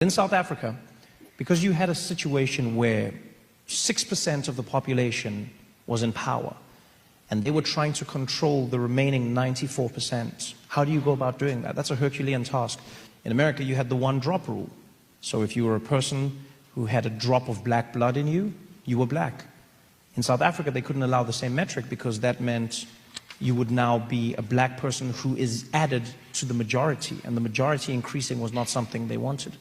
In South Africa, because you had a situation where 6% of the population was in power, and they were trying to control the remaining 94%. How do you go about doing that? That's a Herculean task. In America, you had the one-drop rule. So if you were a person who had a drop of black blood in you, you were black. In South Africa, they couldn't allow the same metric because that meant you would now be a black person who is added to the majority, and the majority increasing was not something they wanted.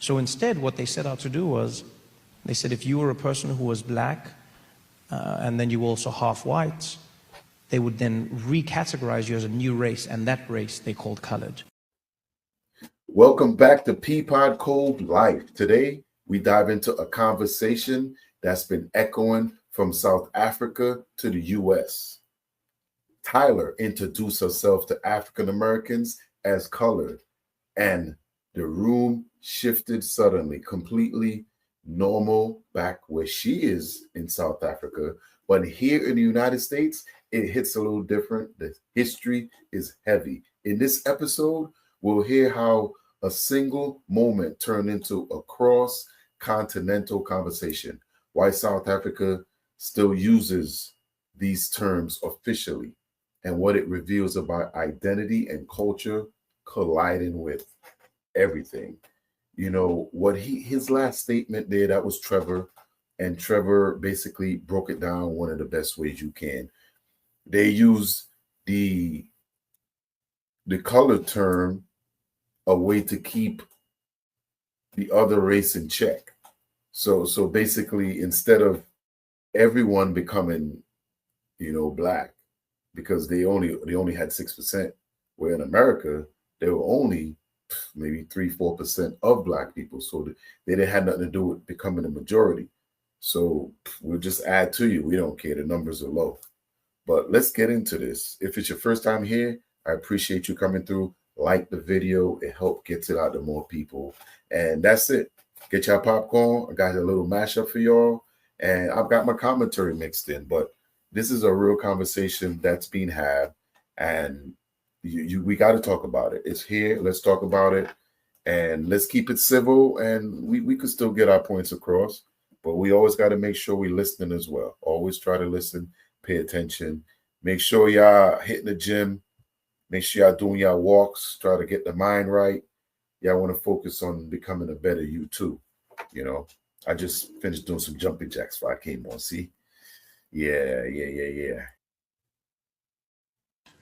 So instead, what they set out to do was, they said if you were a person who was black, and then you were also half white, they would then recategorize you as a new race, and that race they called colored. Welcome back to Peepod Cove Life. Today, we dive into a conversation that's been echoing from South Africa to the U.S. Tyla introduced herself to African Americans as colored, and the room shifted suddenly, completely normal back where she is in South Africa. But here in the United States, it hits a little different. The history is heavy. In this episode, we'll hear how a single moment turned into a cross-continental conversation, why South Africa still uses these terms officially, and what it reveals about identity and culture colliding with everything. You know, what his last statement there, that was Trevor, and Trevor basically broke it down one of the best ways you can. They use the color term a way to keep the other race in check. So basically, instead of everyone becoming, black, because they only had 6%, where in America there were only maybe 3-4% of black people, so they didn't have nothing to do with becoming a majority. So we'll just add to you. We don't care. The numbers are low. But let's get into this. If it's your first time here, I appreciate you coming through. Like the video. It helps get it out to more people. And that's it. Get your popcorn. I got a little mashup for y'all. And I've got my commentary mixed in. But this is a real conversation that's being had. And we got to talk about it. It's here. Let's talk about it. And let's keep it civil. And we could still get our points across. But we always got to make sure we're listening as well. Always try to listen. Pay attention. Make sure y'all hitting the gym. Make sure y'all doing y'all walks. Try to get the mind right. Y'all want to focus on becoming a better you too. I just finished doing some jumping jacks before I came on. See? Yeah.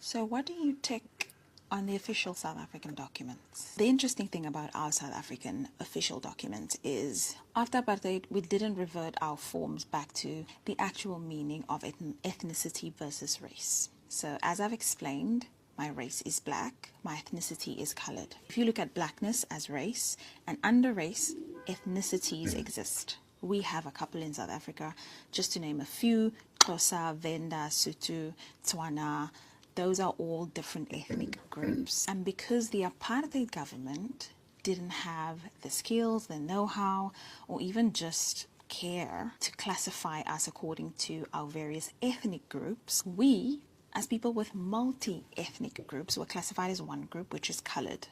So what do you take on the official South African documents? The interesting thing about our South African official documents is after apartheid, we didn't revert our forms back to the actual meaning of ethnicity versus race. So as I've explained, my race is black, my ethnicity is colored. If you look at blackness as race, and under race, ethnicities exist. We have a couple in South Africa, just to name a few: Xhosa, Venda, Sotho, Tswana. Those are all different ethnic groups. And because the apartheid government didn't have the skills, the know-how, or even just care to classify us according to our various ethnic groups, we, as people with multi-ethnic groups, were classified as one group, which is colored.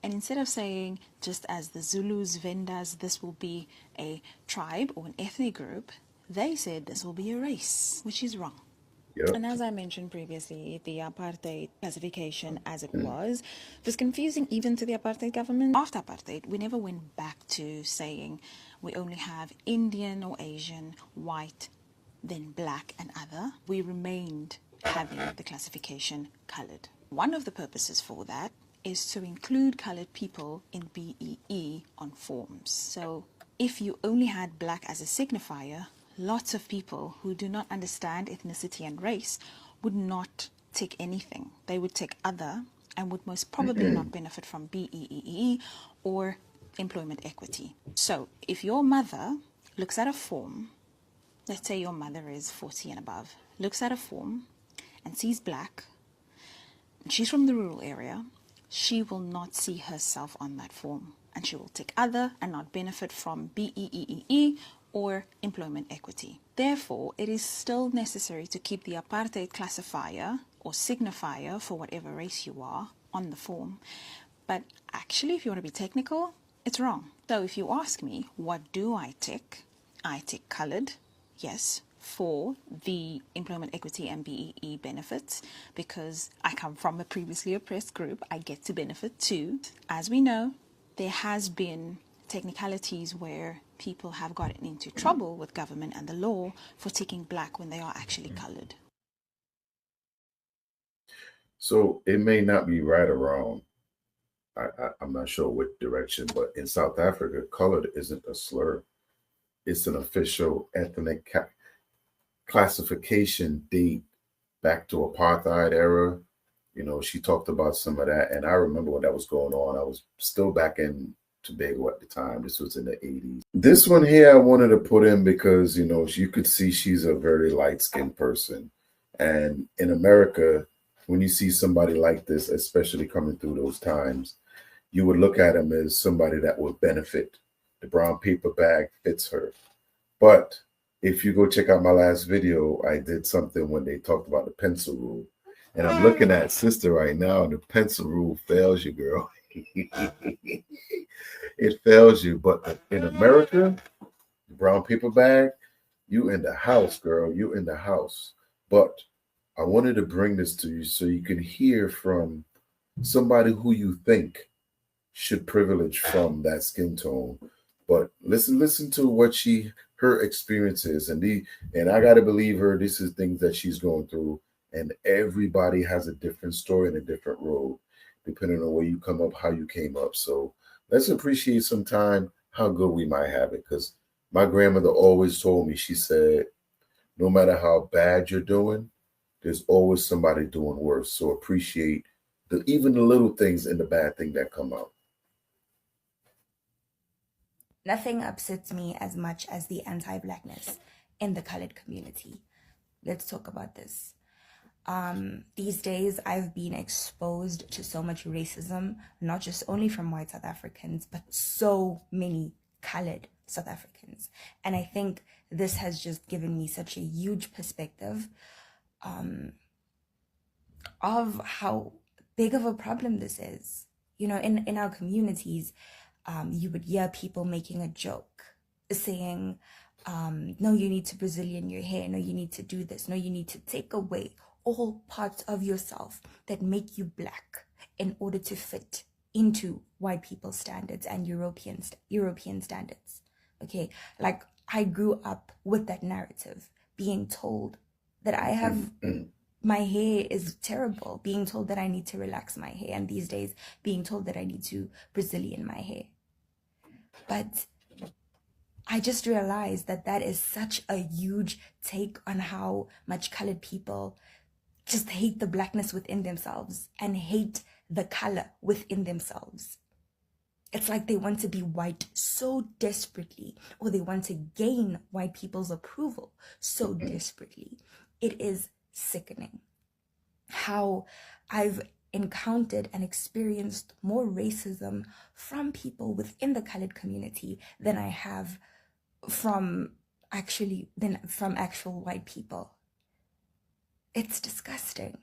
And instead of saying, just as the Zulus, Vendas, this will be a tribe or an ethnic group, they said this will be a race, which is wrong. Yep. And as I mentioned previously, the apartheid classification as it was confusing even to the apartheid government. After apartheid, we never went back to saying we only have Indian or Asian, white, then black and other. We remained having the classification colored. One of the purposes for that is to include colored people in BEE on forms. So if you only had black as a signifier, lots of people who do not understand ethnicity and race would not tick anything. They would tick other and would most probably not benefit from BEE or employment equity. So if your mother looks at a form, let's say your mother is 40 and above, looks at a form and sees black, and she's from the rural area, she will not see herself on that form, and she will tick other and not benefit from BEE or employment equity. Therefore, it is still necessary to keep the apartheid classifier or signifier for whatever race you are on the form. But actually, if you want to be technical, it's wrong. So if you ask me, what do I tick? I tick coloured, yes, for the employment equity and BEE benefits, because I come from a previously oppressed group. I get to benefit too. As we know, there has been technicalities where people have gotten into trouble with government and the law for ticking black when they are actually coloured. So it may not be right or wrong. I'm not sure what direction, but in South Africa, colored isn't a slur. It's an official ethnic classification date back to apartheid era. You know, she talked about some of that, and I remember when that was going on. I was still back in Tobago at the time. This was in the 80s. This one here I wanted to put in because, you know, you could see she's a very light-skinned person. And in America, when you see somebody like this, especially coming through those times, you would look at him as somebody that would benefit. The brown paper bag fits her. But if you go check out my last video, I did something when they talked about the pencil rule. And I'm looking at sister right now, and the pencil rule fails you, girl. It fails you. But in America, the brown paper bag, you in the house, girl. You in the house. But I wanted to bring this to you so you can hear from somebody who you think should privilege from that skin tone. But listen to what her experience is, and I gotta believe her. This is things that she's going through, and everybody has a different story and a different road, depending on where you come up, how you came up. So let's appreciate some time how good we might have it. Because my grandmother always told me, she said, no matter how bad you're doing, there's always somebody doing worse. So appreciate even the little things and the bad thing that come out. Nothing upsets me as much as the anti-blackness in the colored community. Let's talk about this. These days, I've been exposed to so much racism, not just only from white South Africans, but so many colored South Africans. And I think this has just given me such a huge perspective of how big of a problem this is. You know, in our communities, you would hear people making a joke, saying, no, you need to Brazilian your hair. No, you need to do this. No, you need to take away all parts of yourself that make you black in order to fit into white people's standards and European standards. Okay, like I grew up with that narrative, being told that I have my hair is terrible, being told that I need to relax my hair, and these days being told that I need to Brazilian my hair. But I just realized that that is such a huge take on how much colored people just hate the blackness within themselves and hate the color within themselves. It's like they want to be white so desperately, or they want to gain white people's approval so desperately. It is sickening how I've encountered and experienced more racism from people within the colored community than I have from actual white people. It's disgusting.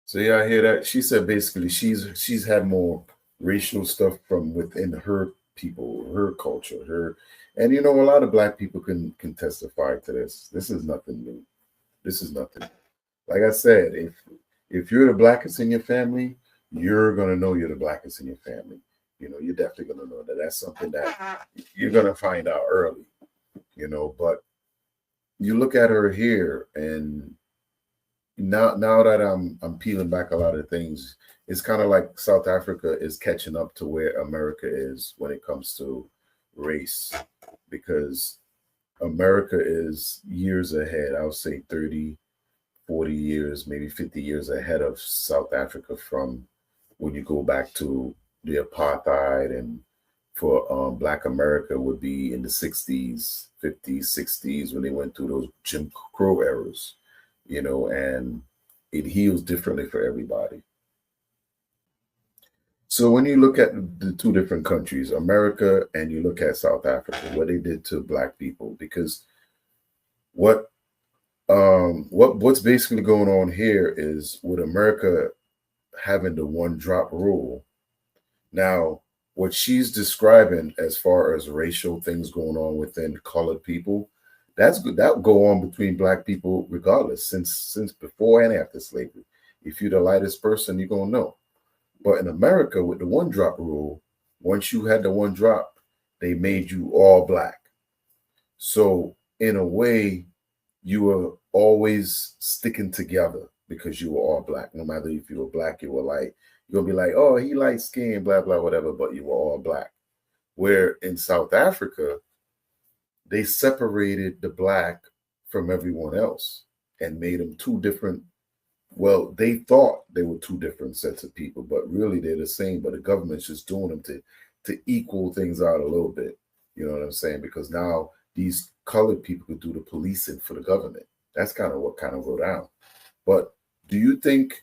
So yeah, I hear that. She said basically she's had more racial stuff from within her people, her culture, and you know, a lot of black people can testify to this. This is nothing new. This is nothing. Like I said, if you're the blackest in your family, you're gonna know you're the blackest in your family. You know, you're definitely gonna know that. That's something that you're gonna find out early. You know, but you look at her here, and now that I'm peeling back a lot of things, it's kind of like South Africa is catching up to where America is when it comes to race, because America is years ahead. I would say 30, 40 years, maybe 50 years ahead of South Africa from when you go back to the apartheid, and for Black America would be in the 60s, 50s, 60s when they went through those Jim Crow eras, you know, and it heals differently for everybody. So when you look at the two different countries, America, and you look at South Africa, what they did to Black people, because what's basically going on here is with America having the one drop rule. Now, what she's describing as far as racial things going on within colored people, that's good. That would go on between black people regardless, since before and after slavery. If you're the lightest person, you're gonna know. But in America, with the one drop rule, once you had the one drop, they made you all black. So in a way, you were always sticking together because you were all black. No matter if you were black, you were light. You're gonna be like, oh, he light skin, blah, blah, whatever, but you were all black. Where in South Africa, they separated the black from everyone else and made them two different. Well, they thought they were two different sets of people, but really they're the same. But the government's just doing them to equal things out a little bit. You know what I'm saying? Because now these colored people could do the policing for the government. That's kind of what kind of go down. But do you think,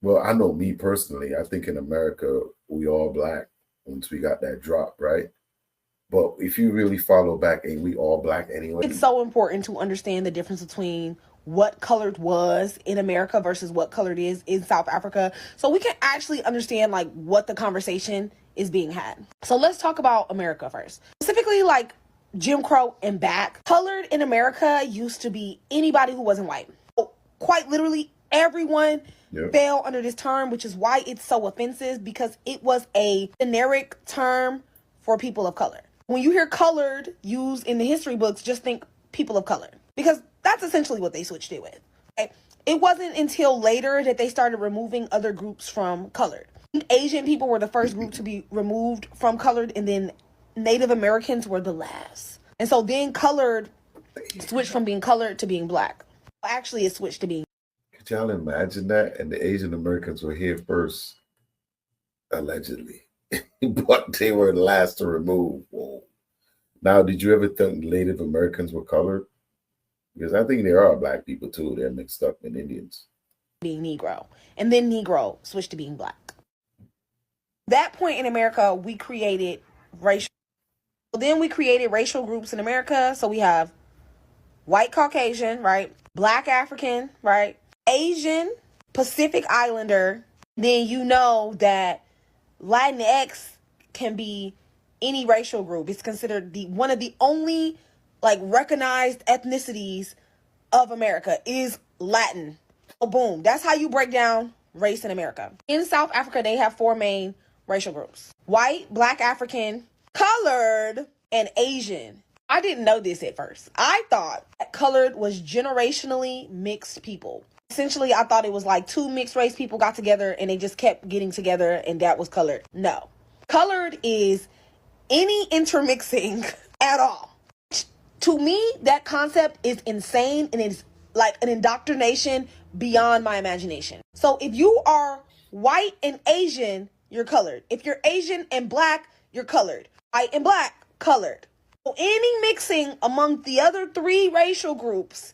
well, I know me personally, I think in America, we all black once we got that drop, right? But if you really follow back, ain't we all black anyway? It's so important to understand the difference between what colored was in America versus what colored is in South Africa, so we can actually understand like what the conversation is being had. So let's talk about America first. Specifically like Jim Crow and back. Colored in America used to be anybody who wasn't white. So quite literally everyone fell under this term, which is why it's so offensive, because it was a generic term for people of color. When you hear colored used in the history books, just think people of color, because that's essentially what they switched it with. Okay? It wasn't until later that they started removing other groups from colored. Asian people were the first group to be removed from colored, and then Native Americans were the last. And so then colored switched from being colored to being black. Actually, it switched to being. Could y'all imagine that? And the Asian Americans were here first, allegedly. But they were the last to remove. Whoa. Now, did you ever think Native Americans were colored? Because I think there are black people too. They're mixed up in Indians. Being Negro. And then Negro switched to being black. That point in America, we created racial. Then we created racial groups in America. So we have white Caucasian, right? Black African, right? Asian, Pacific Islander. Then you know that Latinx can be any racial group. It's considered one of the only like recognized ethnicities of America is Latin. So boom, that's how you break down race in America. In South Africa, they have 4 main racial groups: white, black African, colored, and Asian. I didn't know this at first. I thought that colored was generationally mixed people. Essentially, I thought it was like 2 mixed race people got together and they just kept getting together and that was colored. No. Colored is any intermixing at all. To me, that concept is insane, and it's like an indoctrination beyond my imagination. So if you are white and Asian, you're colored. If you're Asian and black, you're colored. White and black, colored. So any mixing among the other 3 racial groups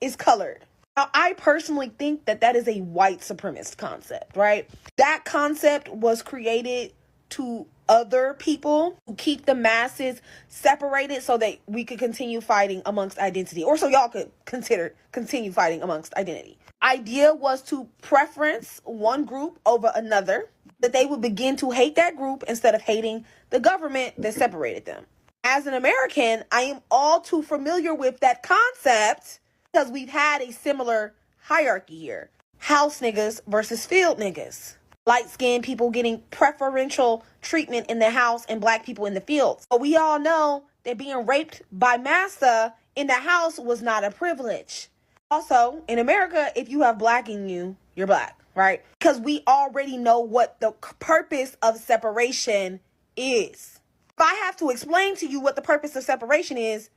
is colored. Now, I personally think that that is a white supremacist concept, right? That concept was created to other people, to keep the masses separated so that we could continue fighting amongst identity, or so y'all could continue fighting amongst identity. Idea was to preference one group over another, that they would begin to hate that group instead of hating the government that separated them. As an American, I am all too familiar with that concept because we've had a similar hierarchy here. House niggas versus field niggas. Light-skinned people getting preferential treatment in the house and black people in the fields. But we all know that being raped by massa in the house was not a privilege. Also, in America, if you have black in you, you're black, right? Because we already know what the purpose of separation is. If I have to explain to you what the purpose of separation is,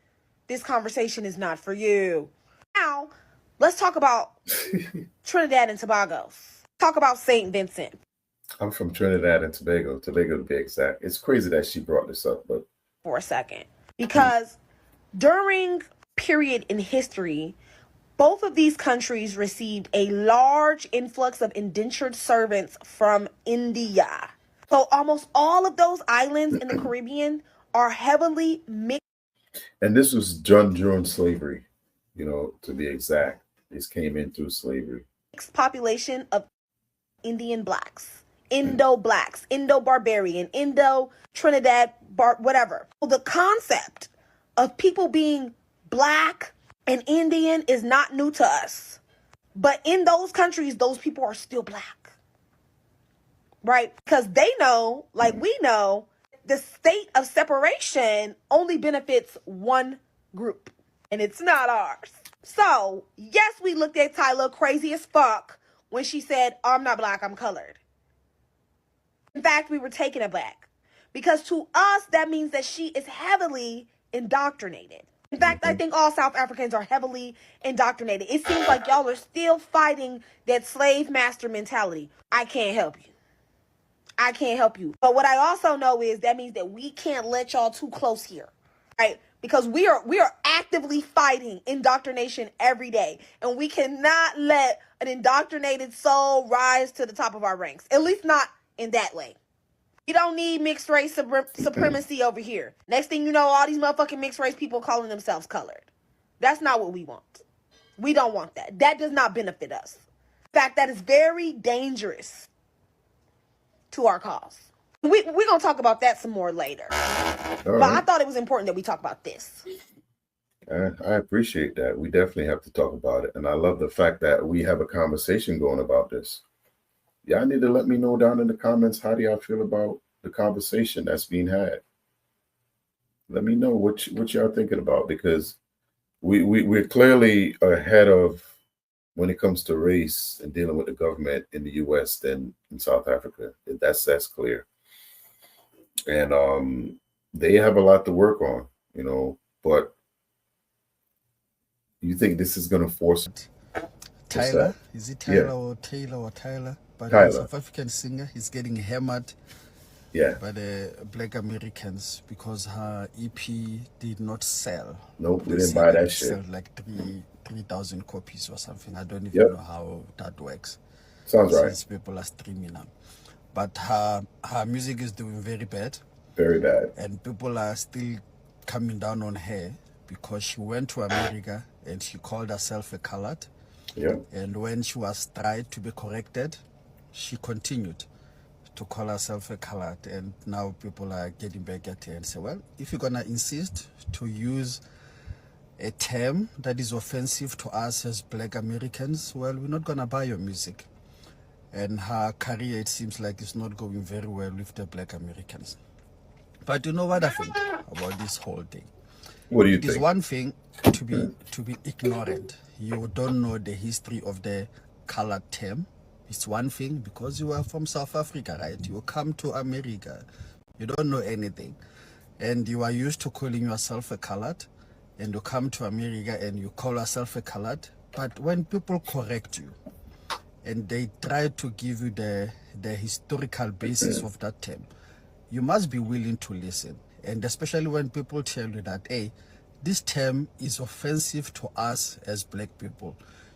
this conversation is not for you. Now, let's talk about Trinidad and Tobago. Talk about St. Vincent. I'm from Trinidad and Tobago to be exact. It's crazy that she brought this up, but for a second, because during period in history, both of these countries received a large influx of indentured servants from India. So almost all of those islands in the Caribbean are heavily mixed. And this was done during slavery, to be exact. This came in through slavery. Population of Indian blacks. Indo-Blacks, Indo-Barbarian, Indo-Trinidad, whatever. So the concept of people being Black and Indian is not new to us. But in those countries, those people are still Black. Right? Because they know, like we know, the state of separation only benefits one group. And it's not ours. So, yes, we looked at Tyla crazy as fuck when she said, oh, I'm not Black, I'm colored. In fact, we were taken aback. Because to us, that means that she is heavily indoctrinated. In fact, I think all South Africans are heavily indoctrinated. It seems like y'all are still fighting that slave master mentality. I can't help you. I can't help you. But what I also know is that means that we can't let y'all too close here. Right? Because we are actively fighting indoctrination every day. And we cannot let an indoctrinated soul rise to the top of our ranks. At least not in that way. You don't need mixed race supremacy over here. Next thing you know, all these motherfucking mixed race people calling themselves colored. That's not what we want. We don't want that. That does not benefit us. In fact, that is very dangerous to our cause. We're going to talk about that some more later. But I thought it was important that we talk about this. I appreciate that. We definitely have to talk about it. And I love the fact that we have a conversation going about this. Y'all need to let me know down in the comments, how do y'all feel about the conversation that's being had? Let me know what y'all thinking about, because we're clearly ahead of when it comes to race and dealing with the government in the U.S. than in South Africa. That's clear. And they have a lot to work on, you know, but you think this is going to force Tyla? Is it Tyla or Taylor or Tyla? But a South African singer, he's getting hammered by the Black Americans because her EP did not sell. Nope, we didn't buy that shit. Sold like 3,000 copies or something. I don't even know how that works. Sounds right. Since people are streaming now. But her music is doing very bad. Very bad. And people are still coming down on her because she went to America and she called herself a colored. Yeah. And when she was tried to be corrected, she continued to call herself a colored. And now people are getting back at her and say, well, if you're going to insist to use a term that is offensive to us as Black Americans, well, we're not going to buy your music. And her career, it seems like, is not going very well with the Black Americans. But you know what I think about this whole thing? What do you think? It is one thing to be ignorant. You don't know the history of the colored term. It's one thing because you are from South Africa, right? You come to America, you don't know anything. And you are used to calling yourself a colored, and you come to America and you call yourself a colored. But when people correct you, and they try to give you the historical basis of that term, you must be willing to listen. And especially when people tell you that, hey, this term is offensive to us as Black people.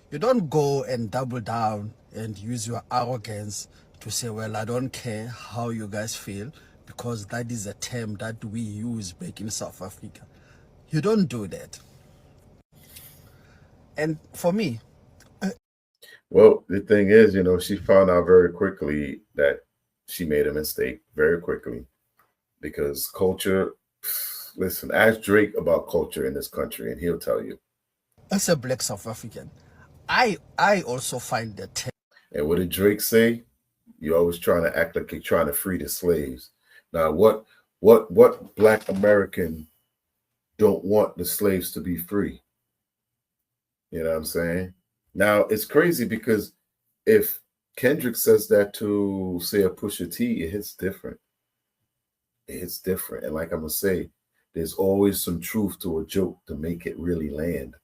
You don't go and double down and use your arrogance to say, well, I don't care how you guys feel because that is a term that we use back in South Africa. You don't do that. And for me, well, the thing is, you know, she found out very quickly that she made a mistake very quickly because culture, listen, ask Drake about culture in this country and he'll tell you. As a Black South African, I also find that. And what did Drake say? You're always trying to act like you're trying to free the slaves. Now, what Black American don't want the slaves to be free? You know what I'm saying? Now, it's crazy because if Kendrick says that to, say, a Pusha T, it hits different. It hits different. And like I'm going to say, there's always some truth to a joke to make it really land.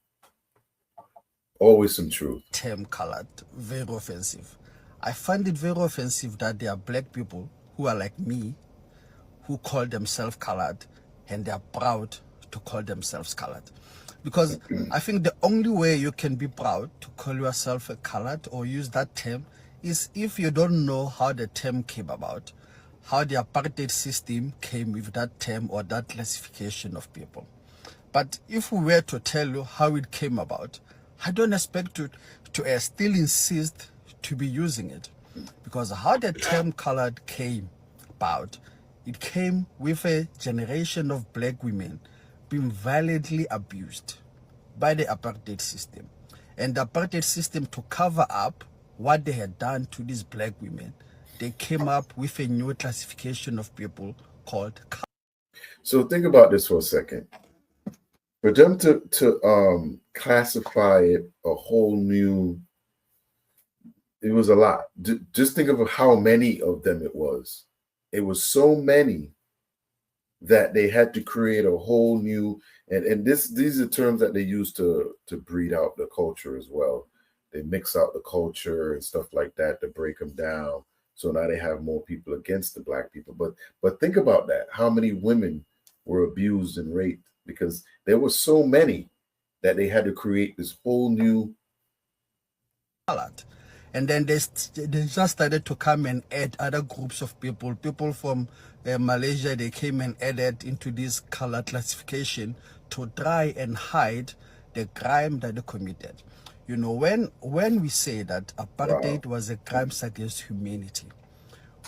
Always some truth. Term colored, very offensive. I find it very offensive that there are Black people who are like me, who call themselves colored, and they are proud to call themselves colored. Because I think the only way you can be proud to call yourself a colored or use that term is if you don't know how the term came about, how the apartheid system came with that term or that classification of people. But if we were to tell you how it came about, I don't expect to still insist to be using it. Because how the term colored came about, it came with a generation of black women being violently abused by the apartheid system. And the apartheid system, to cover up what they had done to these black women, they came up with a new classification of people called color. So think about this for a second. For them to classify it a whole new, it was a lot. Just think of how many of them it was. It was so many that they had to create a whole new, and these are terms that they use to breed out the culture as well. They mix out the culture and stuff like that to break them down. So now they have more people against the black people. But think about that. How many women were abused and raped? Because there were so many that they had to create this whole new. And then they just started to come and add other groups of people. People from Malaysia, they came and added into this color classification to try and hide the crime that they committed. You know, when we say that apartheid was a crime against humanity,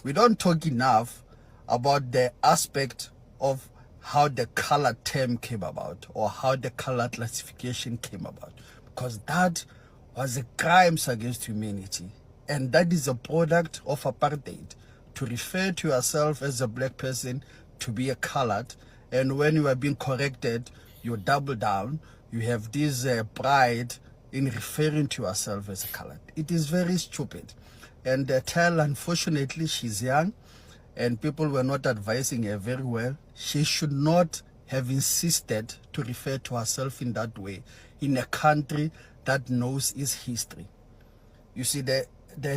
we don't talk enough about the aspect of how the color term came about or how the color classification came about, because that was a crime against humanity, and that is a product of apartheid. To refer to yourself as a black person, to be a colored, and when you are being corrected, you double down. You have this pride in referring to yourself as a colored. It is very stupid. And Tyla, unfortunately, she's young, and people were not advising her very well. She should not have insisted to refer to herself in that way in a country that knows its history. You see, the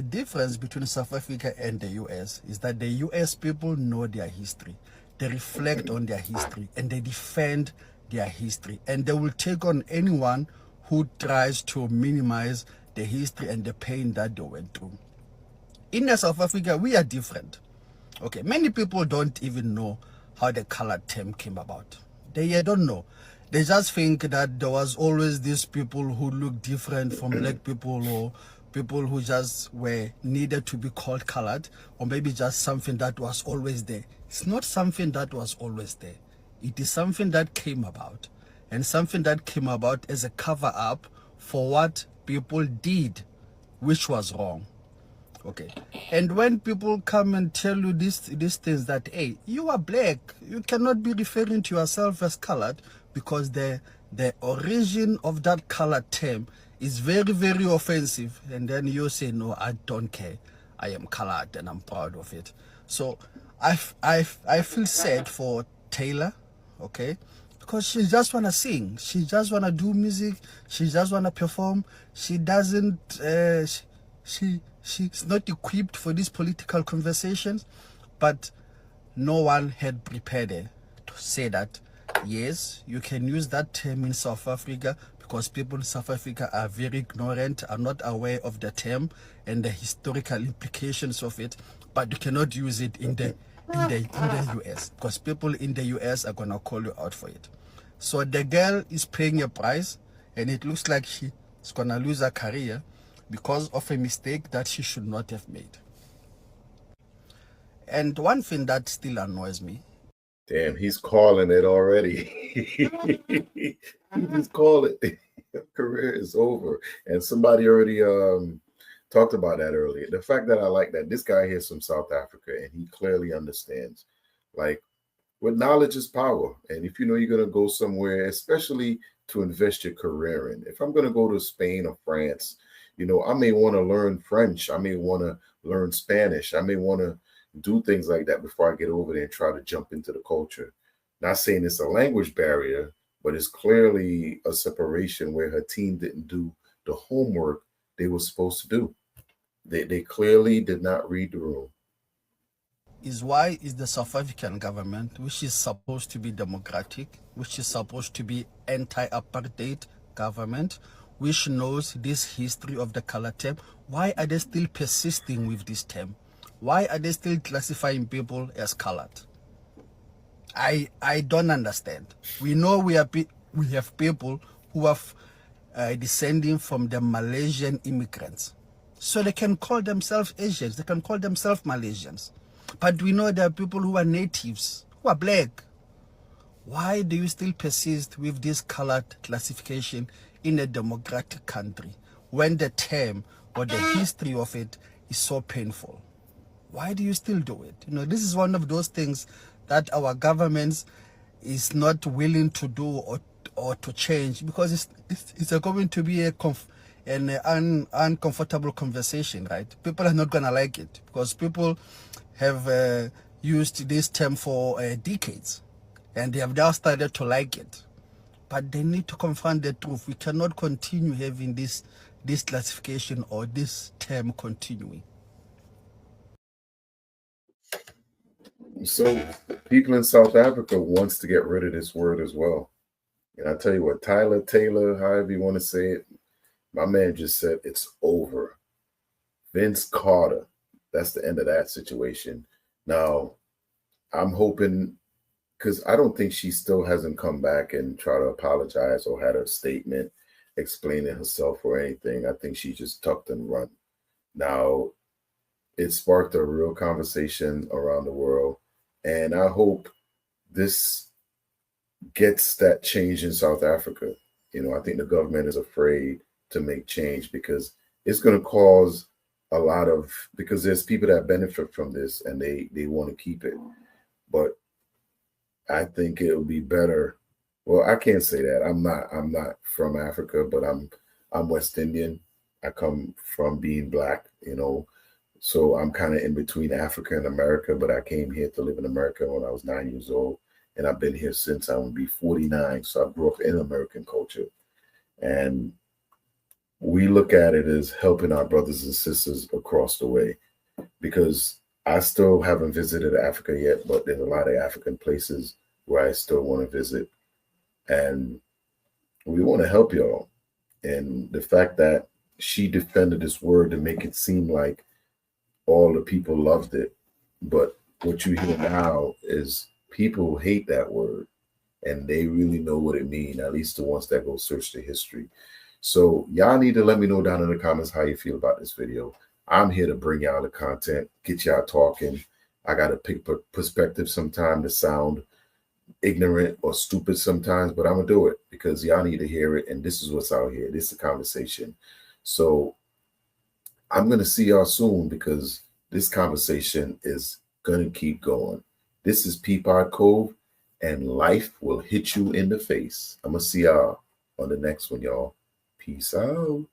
difference between South Africa and the US is that the US people know their history. They reflect on their history and they defend their history, and they will take on anyone who tries to minimize the history and the pain that they went through. In South Africa, we are different. Okay, many people don't even know how the color term came about. They don't know. They just think that there was always these people who look different from black people, or people who just were needed to be called colored, or maybe just something that was always there. It's not something that was always there. It is something that came about, and something that came about as a cover up for what people did, which was wrong. Okay, and when people come and tell you these things that, hey, you are black, you cannot be referring to yourself as colored, because the origin of that colored term is very, very offensive, and then you say, no, I don't care, I am colored and I'm proud of it. So I feel sad for Tyla, okay, because she just want to sing, she just want to do music, she just want to perform. She doesn't she's not equipped for these political conversations. But no one had prepared her to say that, yes, you can use that term in South Africa, because people in South Africa are very ignorant, are not aware of the term and the historical implications of it, but you cannot use it in the US, because people in the US are gonna call you out for it. So the girl is paying a price, and it looks like she's gonna lose her career because of a mistake that she should not have made. And one thing that still annoys me. Damn, he's calling it already. He just called it. Your career is over. And somebody already talked about that earlier. The fact that I like that this guy here is from South Africa, and he clearly understands, like, with knowledge is power. And if you know you're going to go somewhere, especially to invest your career in, if I'm going to go to Spain or France, you know, I may want to learn French. I may want to learn Spanish. I may want to do things like that before I get over there and try to jump into the culture. Not saying it's a language barrier, but it's clearly a separation where her team didn't do the homework they were supposed to do. They clearly did not read the room. Is why is the South African government, which is supposed to be democratic, which is supposed to be anti-apartheid government, which knows this history of the color term, why are they still persisting with this term? Why are they still classifying people as colored? I don't understand. We know we have people who are descending from the Malaysian immigrants. So they can call themselves Asians, they can call themselves Malaysians. But we know there are people who are natives, who are black. Why do you still persist with this colored classification in a democratic country when the term or the history of it is so painful? Why do you still do it? You know, this is one of those things that our governments is not willing to do or to change, because it's going to be an uncomfortable conversation, right? People are not going to like it because people have used this term for decades, and they have now started to like it. But they need to confront the truth. We cannot continue having this classification or this term continuing. So people in South Africa wants to get rid of this word as well. And I tell you what, Tyla, Taylor, however you want to say it, my man just said it's over. Vince Carter, that's the end of that situation. Now, I'm hoping, because I don't think she still hasn't come back and try to apologize or had a statement explaining herself or anything. I think she just tucked and run. Now, it sparked a real conversation around the world, and I hope this gets that change in South Africa. You know, I think the government is afraid to make change because it's going to cause a lot of, because there's people that benefit from this and they want to keep it. But I think it would be better. Well, I can't say that. I'm not from Africa, but I'm West Indian. I come from being black, you know. So I'm kind of in between Africa and America, but I came here to live in America when I was 9 years old. And I've been here since I would be 49. So I grew up in American culture. And we look at it as helping our brothers and sisters across the way, because I still haven't visited Africa yet, but there's a lot of African places where I still want to visit. And we want to help y'all. And the fact that she defended this word to make it seem like all the people loved it. But what you hear now is people hate that word, and they really know what it means, at least the ones that go search the history. So y'all need to let me know down in the comments how you feel about this video. I'm here to bring y'all the content, get y'all talking. I got to pick a perspective sometime to sound ignorant or stupid sometimes, but I'm going to do it because y'all need to hear it. And this is what's out here. This is a conversation. So I'm going to see y'all soon because this conversation is going to keep going. This is Peepod Cove, and life will hit you in the face. I'm going to see y'all on the next one, y'all. Peace out.